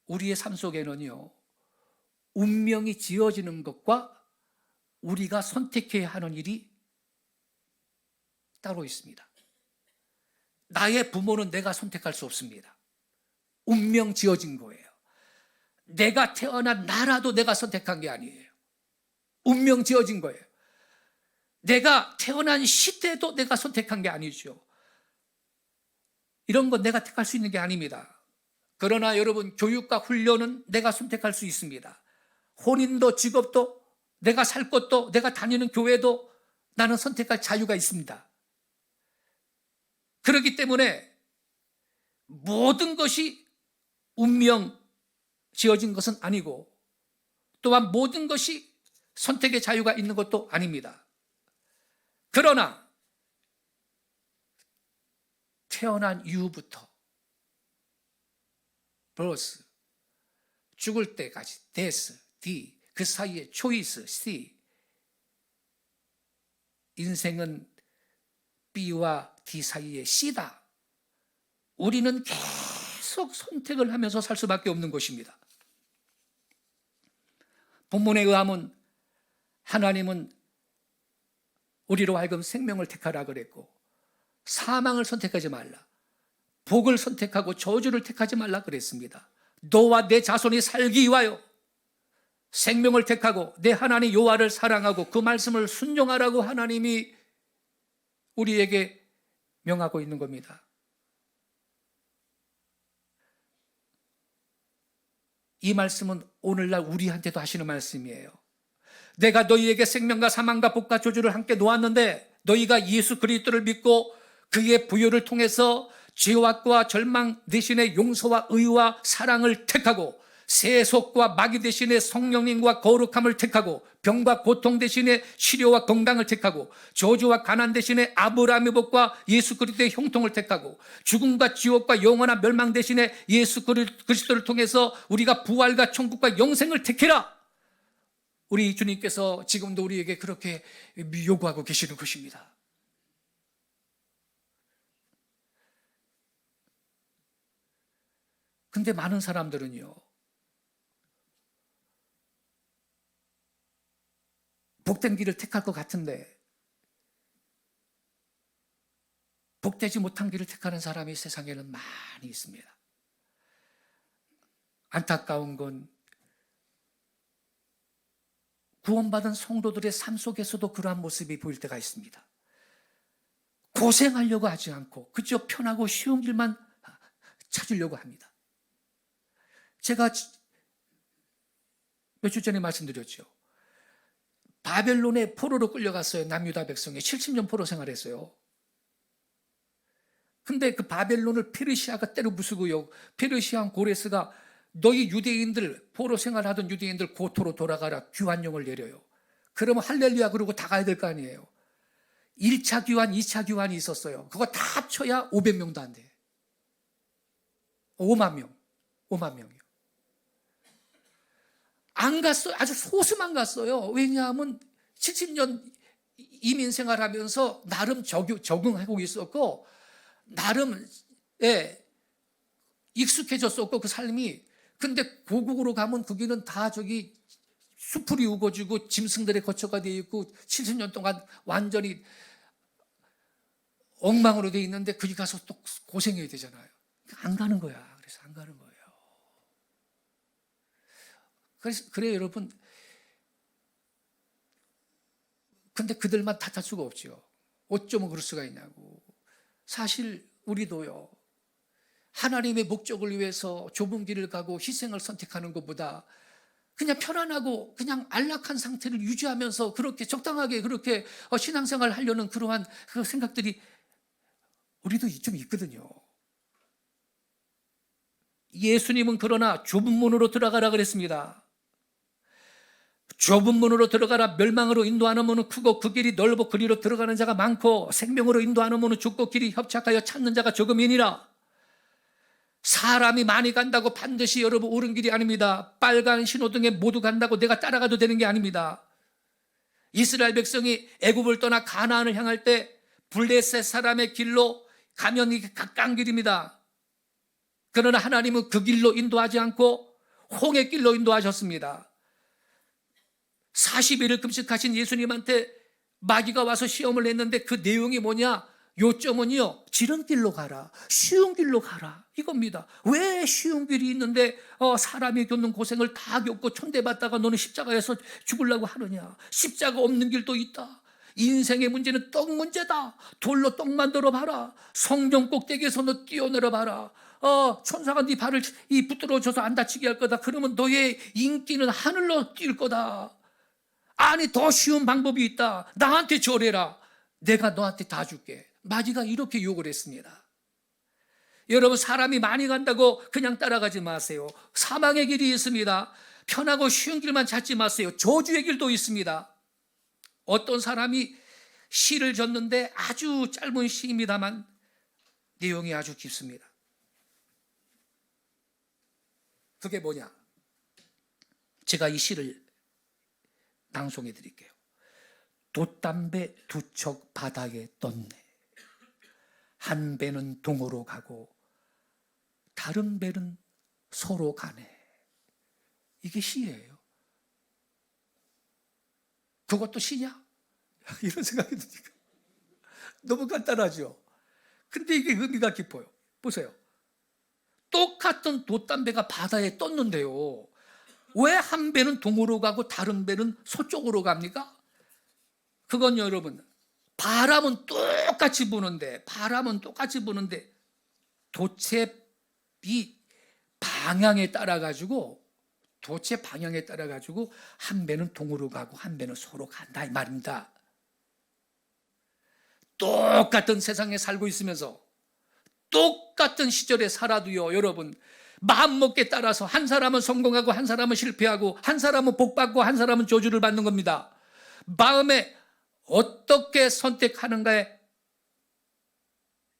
우리의 삶 속에는요, 운명이 지어지는 것과 우리가 선택해야 하는 일이 따로 있습니다. 나의 부모는 내가 선택할 수 없습니다. 운명 지어진 거예요. 내가 태어난 나라도 내가 선택한 게 아니에요. 운명 지어진 거예요. 내가 태어난 시대도 내가 선택한 게 아니죠. 이런 건 내가 택할 수 있는 게 아닙니다. 그러나 여러분, 교육과 훈련은 내가 선택할 수 있습니다. 혼인도 직업도 내가 살 곳도 내가 다니는 교회도 나는 선택할 자유가 있습니다. 그렇기 때문에 모든 것이 운명 지어진 것은 아니고 또한 모든 것이 선택의 자유가 있는 것도 아닙니다. 그러나 태어난 이후부터 birth, 죽을 때까지 death, D, 그 사이에 choice, C, 인생은 B와 D 사이에 C다. 우리는 계속 선택을 하면서 살 수밖에 없는 것입니다. 본문에 의하면 하나님은 우리로 하여금 생명을 택하라 그랬고 사망을 선택하지 말라, 복을 선택하고 저주를 택하지 말라 그랬습니다. 너와 내 자손이 살기 위하여 생명을 택하고 내 하나님 여호와를 사랑하고 그 말씀을 순종하라고 하나님이 우리에게 명하고 있는 겁니다. 이 말씀은 오늘날 우리한테도 하시는 말씀이에요. 내가 너희에게 생명과 사망과 복과 저주를 함께 놓았는데 너희가 예수 그리스도를 믿고 그의 부요를 통해서 죄악과 절망 대신에 용서와 의와 사랑을 택하고 세속과 마귀 대신에 성령님과 거룩함을 택하고 병과 고통 대신에 치료와 건강을 택하고 저주와 가난 대신에 아브라함의 복과 예수 그리스도의 형통을 택하고 죽음과 지옥과 영원한 멸망 대신에 예수 그리스도를 통해서 우리가 부활과 천국과 영생을 택해라. 우리 주님께서 지금도 우리에게 그렇게 요구하고 계시는 것입니다. 근데 많은 사람들은요, 복된 길을 택할 것 같은데 복되지 못한 길을 택하는 사람이 세상에는 많이 있습니다. 안타까운 건 구원받은 성도들의 삶 속에서도 그러한 모습이 보일 때가 있습니다. 고생하려고 하지 않고 그저 편하고 쉬운 길만 찾으려고 합니다. 제가 몇 주 전에 말씀드렸죠. 바벨론의 포로로 끌려갔어요. 남유다 백성이 70년 포로 생활했어요. 근데 그 바벨론을 페르시아가 때려 부수고요. 페르시아 왕 고레스가 너희 유대인들, 포로 생활하던 유대인들 고토로 돌아가라, 귀환령을 내려요. 그러면 할렐루야 그러고 다 가야 될 거 아니에요. 1차 귀환, 2차 귀환이 있었어요. 그거 다 합쳐야 500명도 안 돼. 5만 명이요. 안 갔어요. 아주 소수만 갔어요. 왜냐하면 70년 이민 생활하면서 나름 적응하고 있었고 나름 익숙해졌었고 그 삶이. 근데 고국으로 가면 거기는 다 저기 수풀이 우거지고 짐승들의 거처가 되어 있고 70년 동안 완전히 엉망으로 되어 있는데 거기 가서 또 고생해야 되잖아요. 안 가는 거야. 그래서 안 가는 거예요. 그래요 여러분. 근데 그들만 탓할 수가 없죠. 어쩌면 그럴 수가 있냐고. 사실 우리도요, 하나님의 목적을 위해서 좁은 길을 가고 희생을 선택하는 것보다 그냥 편안하고 그냥 안락한 상태를 유지하면서 그렇게 적당하게 그렇게 신앙생활을 하려는 그러한 그 생각들이 우리도 좀 있거든요. 예수님은 그러나 좁은 문으로 들어가라 그랬습니다. 좁은 문으로 들어가라. 멸망으로 인도하는 문은 크고 그 길이 넓고 그리로 들어가는 자가 많고 생명으로 인도하는 문은 좁고 길이 협착하여 찾는 자가 적음이니라. 사람이 많이 간다고 반드시 여러분 옳은 길이 아닙니다. 빨간 신호등에 모두 간다고 내가 따라가도 되는 게 아닙니다. 이스라엘 백성이 애굽을 떠나 가나안을 향할 때 블레셋 사람의 길로 가면 이게 가까운 길입니다. 그러나 하나님은 그 길로 인도하지 않고 홍해 길로 인도하셨습니다. 40일을 금식하신 예수님한테 마귀가 와서 시험을 냈는데 그 내용이 뭐냐? 요점은요, 지름길로 가라, 쉬운 길로 가라, 이겁니다. 왜 쉬운 길이 있는데 사람이 겪는 고생을 다 겪고 촌대받다가 너는 십자가에서 죽으려고 하느냐? 십자가 없는 길도 있다. 인생의 문제는 떡 문제다. 돌로 떡 만들어 봐라. 성령 꼭대기에서 너 뛰어내려 봐라. 천사가 네 발을 붙들어줘서 안 다치게 할 거다. 그러면 너의 인기는 하늘로 뛸 거다. 아니, 더 쉬운 방법이 있다. 나한테 절해라. 내가 너한테 다 줄게. 마귀가 이렇게 욕을 했습니다. 여러분, 사람이 많이 간다고 그냥 따라가지 마세요. 사망의 길이 있습니다. 편하고 쉬운 길만 찾지 마세요. 저주의 길도 있습니다. 어떤 사람이 시를 졌는데 아주 짧은 시입니다만 내용이 아주 깊습니다. 그게 뭐냐? 제가 이 시를 낭송해 드릴게요. 돛담배 두 척 바닥에 떴네. 한 배는 동으로 가고 다른 배는 서로 가네. 이게 시예요. 그것도 시냐? 이런 생각이 드니까 너무 간단하죠. 근데 이게 의미가 깊어요. 보세요. 똑같은 돛담배가 바다에 떴는데요, 왜 한 배는 동으로 가고 다른 배는 서쪽으로 갑니까? 그건 여러분, 바람은 똑같이 부는데 돛의 이 방향에 따라 가지고 한 배는 동으로 가고 한 배는 서로 간다 이 말입니다. 똑같은 세상에 살고 있으면서 똑같은 시절에 살아도요, 여러분, 마음먹기에 따라서 한 사람은 성공하고 한 사람은 실패하고 한 사람은 복받고 한 사람은 저주를 받는 겁니다. 마음에 어떻게 선택하는가에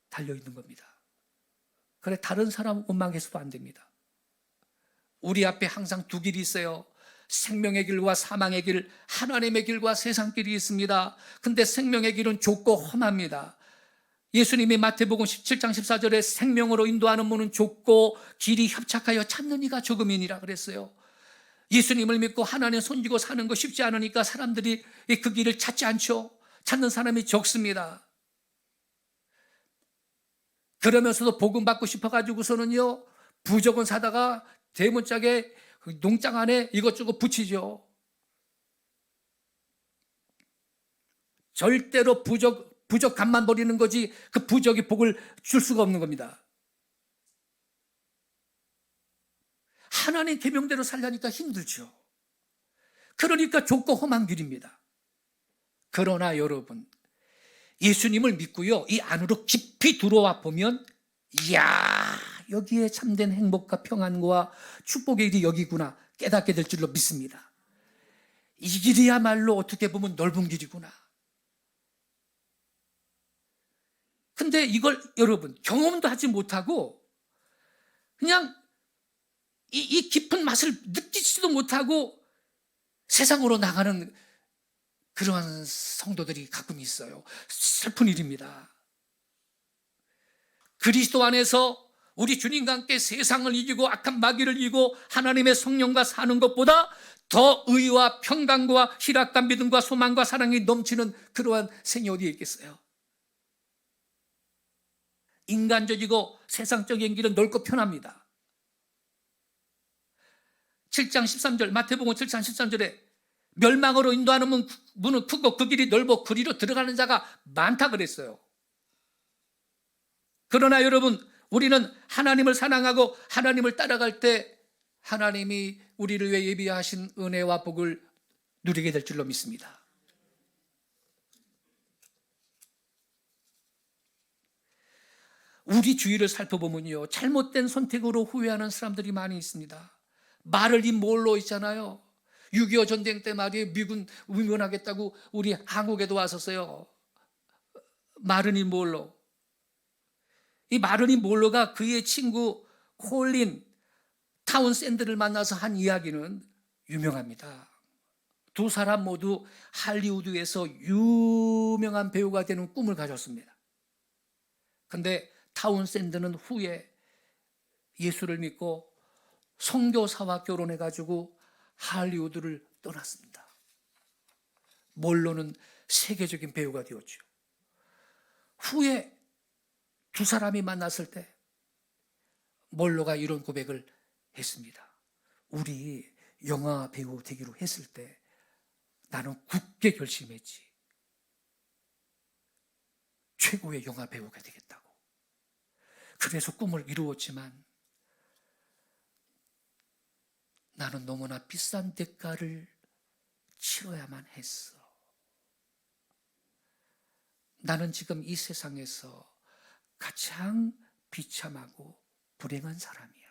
달려있는 겁니다. 그래, 다른 사람 원망해서도 안 됩니다. 우리 앞에 항상 두 길이 있어요. 생명의 길과 사망의 길, 하나님의 길과 세상 길이 있습니다. 근데 생명의 길은 좁고 험합니다. 예수님이 마태복음 17장 14절에 생명으로 인도하는 문은 좁고 길이 협착하여 찾는 이가 적음이니라 그랬어요. 예수님을 믿고 하나님 손지고 사는 거 쉽지 않으니까 사람들이 그 길을 찾지 않죠. 찾는 사람이 적습니다. 그러면서도 복음 받고 싶어가지고서는요, 부적은 사다가 대문짝에 농장 안에 이것저것 붙이죠. 절대로 부적 값만 버리는 거지 그 부적이 복을 줄 수가 없는 겁니다. 하나님 계명대로 살려니까 힘들죠. 그러니까 좁고 험한 길입니다. 그러나 여러분, 예수님을 믿고요, 이 안으로 깊이 들어와 보면, 이야, 여기에 참된 행복과 평안과 축복의 길이 여기구나 깨닫게 될 줄로 믿습니다. 이 길이야말로 어떻게 보면 넓은 길이구나. 근데 이걸 여러분 경험도 하지 못하고 그냥 이 깊은 맛을 느끼지도 못하고 세상으로 나가는 그러한 성도들이 가끔 있어요. 슬픈 일입니다. 그리스도 안에서 우리 주님과 함께 세상을 이기고 악한 마귀를 이기고 하나님의 성령과 사는 것보다 더 의와 평강과 희락과 믿음과 소망과 사랑이 넘치는 그러한 생이 어디에 있겠어요? 인간적이고 세상적인 길은 넓고 편합니다. 7장 13절, 마태복음 7장 13절에 멸망으로 인도하는 문은 크고 그 길이 넓어 그리로 들어가는 자가 많다 그랬어요. 그러나 여러분, 우리는 하나님을 사랑하고 하나님을 따라갈 때 하나님이 우리를 위해 예비하신 은혜와 복을 누리게 될 줄로 믿습니다. 우리 주위를 살펴보면요, 잘못된 선택으로 후회하는 사람들이 많이 있습니다. 말을 이 뭘로 있잖아요. 6.25 전쟁 때 말이에요, 미군 위문하겠다고 우리 한국에도 왔었어요. 마르니 몰로. 이 마르니 몰로가 그의 친구 콜린 타운샌드를 만나서 한 이야기는 유명합니다. 두 사람 모두 할리우드에서 유명한 배우가 되는 꿈을 가졌습니다. 근데 타운샌드는 후에 예수를 믿고 선교사와 결혼해가지고 할리우드를 떠났습니다. 몰로는 세계적인 배우가 되었죠. 후에 두 사람이 만났을 때 몰로가 이런 고백을 했습니다. 우리 영화 배우 되기로 했을 때 나는 굳게 결심했지. 최고의 영화 배우가 되겠다고. 그래서 꿈을 이루었지만 나는 너무나 비싼 대가를 치러야만 했어. 나는 지금 이 세상에서 가장 비참하고 불행한 사람이야.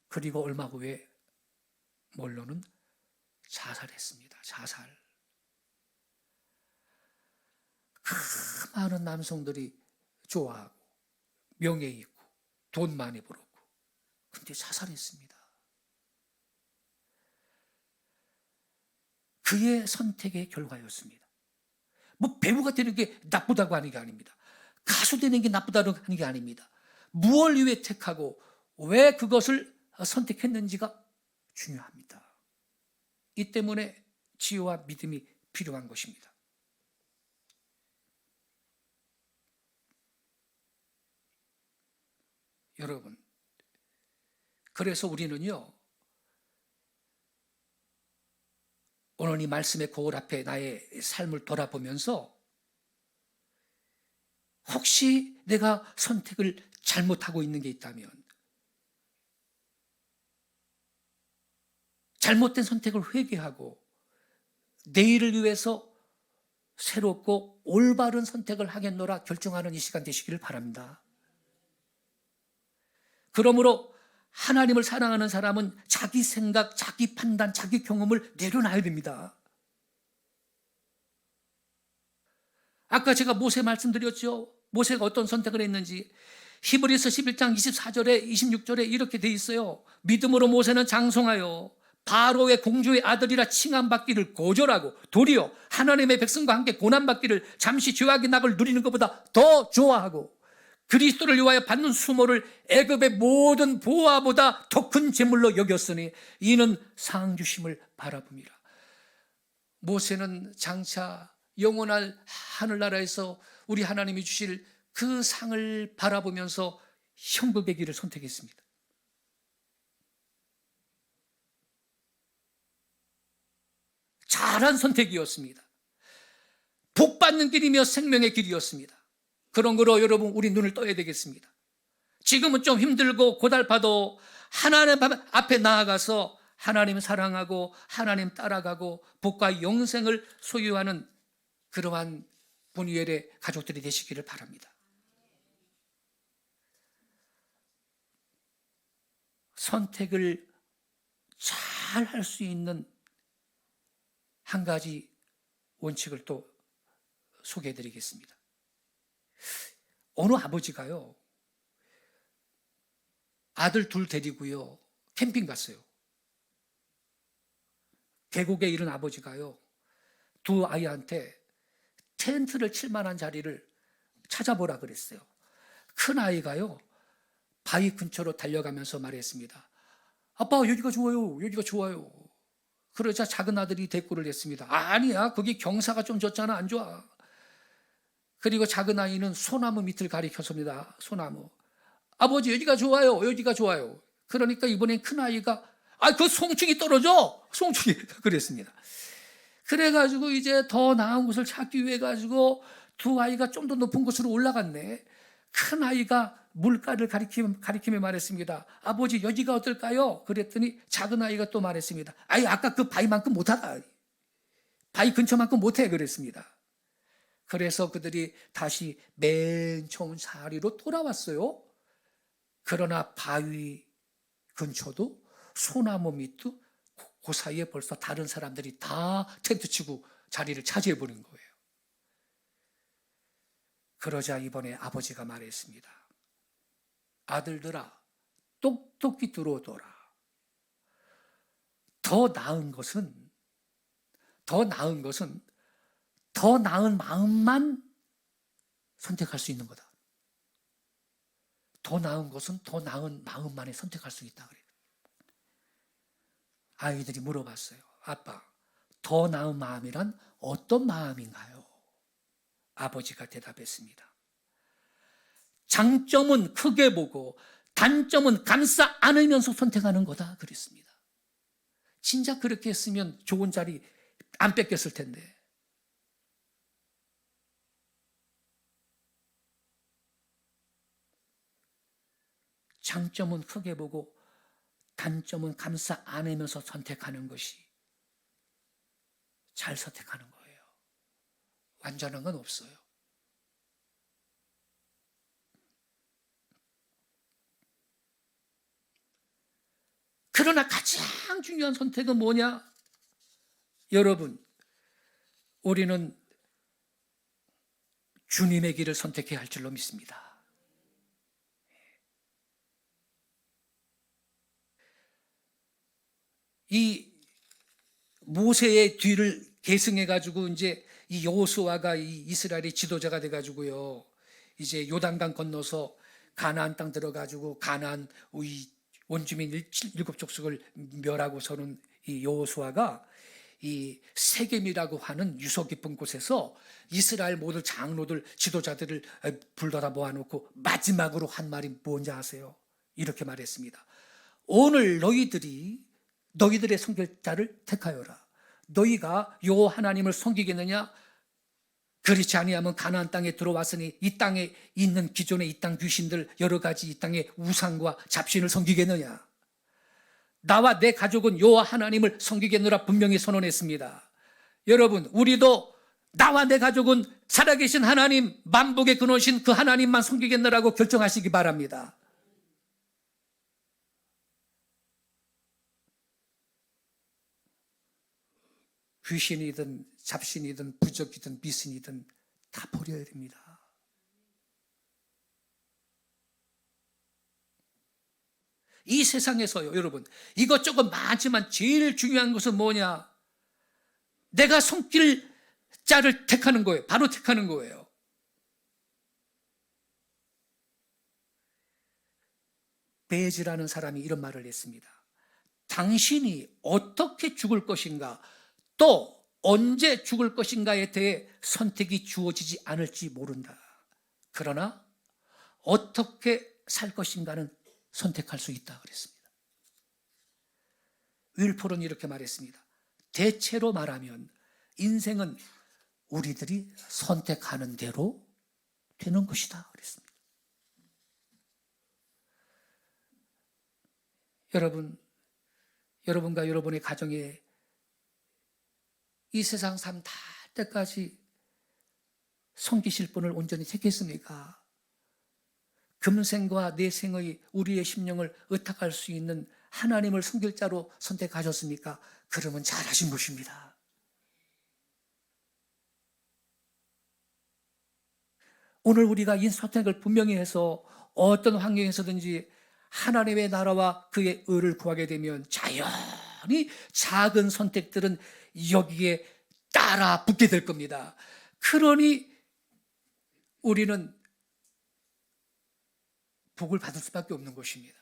그리고 얼마 후에 몰로는 자살했습니다. 자살. 그 많은 남성들이 좋아하고 명예 있고 돈 많이 벌었고, 근데 자살했습니다. 그의 선택의 결과였습니다. 뭐 배우가 되는 게 나쁘다고 하는 게 아닙니다. 가수 되는 게 나쁘다고 하는 게 아닙니다. 무엇을 위해 택하고 왜 그것을 선택했는지가 중요합니다. 이 때문에 지혜와 믿음이 필요한 것입니다. 여러분, 그래서 우리는요, 오늘 이 말씀의 거울 앞에 나의 삶을 돌아보면서 혹시 내가 선택을 잘못하고 있는 게 있다면, 잘못된 선택을 회개하고 내일을 위해서 새롭고 올바른 선택을 하겠노라 결정하는 이 시간 되시기를 바랍니다. 그러므로 하나님을 사랑하는 사람은 자기 생각, 자기 판단, 자기 경험을 내려놔야 됩니다. 아까 제가 모세 말씀드렸죠. 모세가 어떤 선택을 했는지. 히브리서 11장 24절에 26절에 이렇게 돼 있어요. 믿음으로 모세는 장성하여 바로의 공주의 아들이라 칭함받기를 거절하고 도리어 하나님의 백성과 함께 고난받기를 잠시 죄악의 낙을 누리는 것보다 더 좋아하고 그리스도를 위하여 받는 수모를 애굽의 모든 보화보다 더 큰 재물로 여겼으니 이는 상 주심을 바라봅니다. 모세는 장차 영원할 하늘나라에서 우리 하나님이 주실 그 상을 바라보면서 천국의 길을 선택했습니다. 잘한 선택이었습니다. 복받는 길이며 생명의 길이었습니다. 그런 거로 여러분 우리 눈을 떠야 되겠습니다. 지금은 좀 힘들고 고달파도 하나님 앞에 나아가서 하나님 사랑하고 하나님 따라가고 복과 영생을 소유하는 그러한 분이엘의 가족들이 되시기를 바랍니다. 선택을 잘 할 수 있는 한 가지 원칙을 또 소개해 드리겠습니다. 어느 아버지가요, 아들 둘 데리고요, 캠핑 갔어요. 계곡에 이른 아버지가요, 두 아이한테 텐트를 칠 만한 자리를 찾아보라 그랬어요. 큰 아이가요, 바위 근처로 달려가면서 말했습니다. 아빠, 여기가 좋아요. 여기가 좋아요. 그러자 작은 아들이 대꾸를 했습니다. 아니야, 거기 경사가 좀 졌잖아. 안 좋아. 그리고 작은 아이는 소나무 밑을 가리켰습니다. 소나무. 아버지, 여기가 좋아요. 여기가 좋아요. 그러니까 이번엔 큰 아이가 그 송충이 떨어져. 송충이 그랬습니다. 그래가지고 이제 더 나은 곳을 찾기 위해 가지고 두 아이가 좀 더 높은 곳으로 올라갔네. 큰 아이가 물가를 가리키며 말했습니다. 아버지, 여기가 어떨까요? 그랬더니 작은 아이가 또 말했습니다. 아까 그 바위만큼 못하다. 바위 근처만큼 못해. 그랬습니다. 그래서 그들이 다시 맨 처음 자리로 돌아왔어요. 그러나 바위 근처도 소나무 밑도 그 사이에 벌써 다른 사람들이 다 텐트 치고 자리를 차지해버린 거예요. 그러자 이번에 아버지가 말했습니다. 아들들아, 똑똑히 들어오더라. 더 나은 것은 더 나은 마음만 선택할 수 있는 거다. 더 나은 것은 더 나은 마음만에 선택할 수 있다 그래요. 아이들이 물어봤어요. 아빠, 더 나은 마음이란 어떤 마음인가요? 아버지가 대답했습니다. 장점은 크게 보고 단점은 감싸 안으면서 선택하는 거다 그랬습니다. 진짜 그렇게 했으면 좋은 자리 안 뺏겼을 텐데. 장점은 크게 보고 단점은 감싸 안으면서 선택하는 것이 잘 선택하는 거예요. 완전한 건 없어요. 그러나 가장 중요한 선택은 뭐냐? 여러분, 우리는 주님의 길을 선택해야 할 줄로 믿습니다. 이 모세의 뒤를 계승해가지고 이제 이 여호수아가 이 이스라엘의 지도자가 돼가지고요, 이제 요단강 건너서 가나안 땅 들어가지고 가나안 이 원주민 일곱 족속을 멸하고서는 이 여호수아가 이 세겜이라고 하는 유서 깊은 곳에서 이스라엘 모든 장로들, 지도자들을 불러다 모아놓고 마지막으로 한 말이 뭔지 아세요? 이렇게 말했습니다. 오늘 너희들의 선결자를 택하여라. 너희가 여호와 하나님을 섬기겠느냐? 그렇지 아니하면 가나안 땅에 들어왔으니 이 땅에 있는 기존의 이 땅 귀신들 여러 가지 이 땅의 우상과 잡신을 섬기겠느냐? 나와 내 가족은 여호와 하나님을 섬기겠노라 분명히 선언했습니다. 여러분, 우리도 나와 내 가족은 살아계신 하나님, 만복의 근원신 그 하나님만 섬기겠노라고 결정하시기 바랍니다. 귀신이든 잡신이든 부적이든 미신이든 다 버려야 됩니다. 이 세상에서요, 여러분, 이것저것 많지만 제일 중요한 것은 뭐냐? 내가 손길 자를 택하는 거예요. 바로 택하는 거예요. 베즈라는 사람이 이런 말을 했습니다. 당신이 어떻게 죽을 것인가, 또 언제 죽을 것인가에 대해 선택이 주어지지 않을지 모른다. 그러나 어떻게 살 것인가는 선택할 수 있다 그랬습니다. 윌폴은 이렇게 말했습니다. 대체로 말하면 인생은 우리들이 선택하는 대로 되는 것이다 그랬습니다. 여러분과 여러분의 가정에 이 세상 삶 다 할 때까지 섬기실 분을 온전히 택했습니까? 금생과 내생의 우리의 심령을 의탁할 수 있는 하나님을 섬길 자로 선택하셨습니까? 그러면 잘하신 것입니다. 오늘 우리가 이 선택을 분명히 해서 어떤 환경에서든지 하나님의 나라와 그의 의를 구하게 되면 자연히 작은 선택들은 여기에 따라 붙게 될 겁니다. 그러니 우리는 복을 받을 수밖에 없는 것입니다.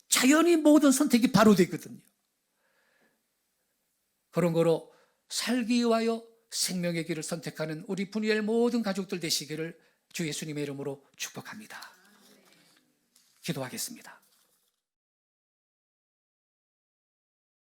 자연히 모든 선택이 바로 되거든요. 그런 거로 살기 위하여 생명의 길을 선택하는 우리 분이엘 모든 가족들 되시기를 주 예수님의 이름으로 축복합니다. 기도하겠습니다.